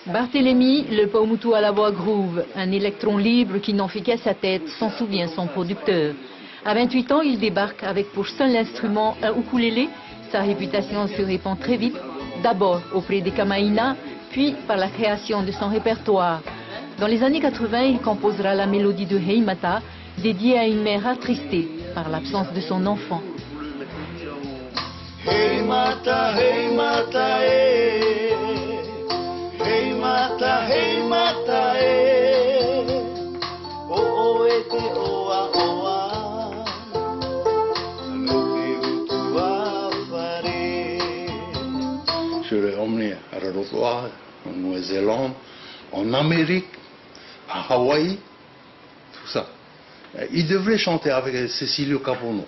Barthélemy, le Paumotu à la voix groove, un électron libre qui n'en fait qu'à sa tête, s'en souvient son producteur. À 28 ans, il débarque avec pour seul instrument un ukulélé. Sa réputation se répand très vite, d'abord auprès des Kamaïna, puis par la création de son répertoire. Dans les années 80, il composera la mélodie de Hey Mata, dédiée à une mère attristée par l'absence de son enfant. Hey Mata, hey Mata, hey. Hey Mata, hey Mata, hey. Oh oh ete oa oa. Je l'ai emmené à Rarotonga, en Nouvelle-Zélande, en Amérique, à Hawaï, tout ça. Il devrait chanter avec Cecilio Capono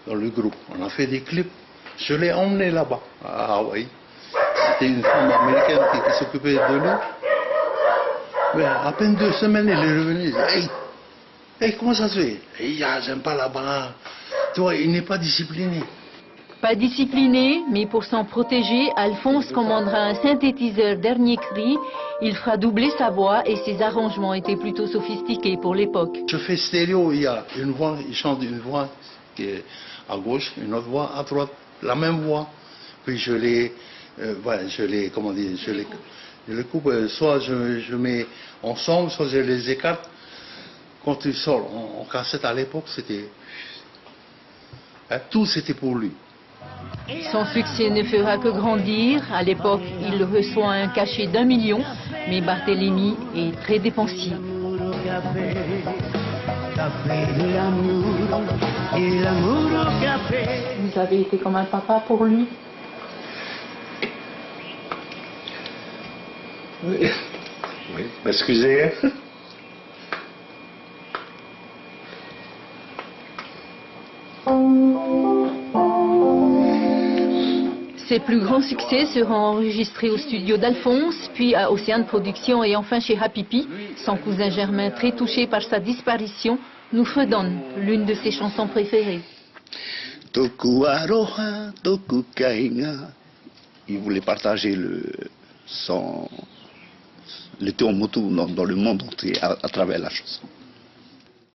dans le groupe. On a fait des clips. Je l'ai emmené là-bas, à Hawaï. C'était une femme américaine qui s'occupait de lui. Mais à peine 2 semaines, elle est revenue. Elle dit, hey, comment ça se fait? J'aime pas là-bas. Tu vois, il n'est pas discipliné. Pas discipliné, mais pour s'en protéger, Alphonse commandera un synthétiseur dernier cri. Il fera doubler sa voix et ses arrangements étaient plutôt sophistiqués pour l'époque. Je fais stéréo, il y a une voix, il chante une voix qui est à gauche, une autre voix à droite, la même voix. Puis je les coupe, soit je mets ensemble, soit je les écarte. Quand il sort en cassette à l'époque, c'était... tout c'était pour lui. Son succès ne fera que grandir. À l'époque, il reçoit un cachet d'1 million, mais Barthélemy est très dépensier. Vous avez été comme un papa pour lui? Oui, excusez. Ses plus grands succès seront enregistrés au studio d'Alphonse, puis à Océane Productions et enfin chez Hapipi. Son cousin Germain, très touché par sa disparition, nous fredonne l'une de ses chansons préférées. Toku aroha, toku kainga. Il voulait partager le Paumotu dans le monde entier à travers la chanson.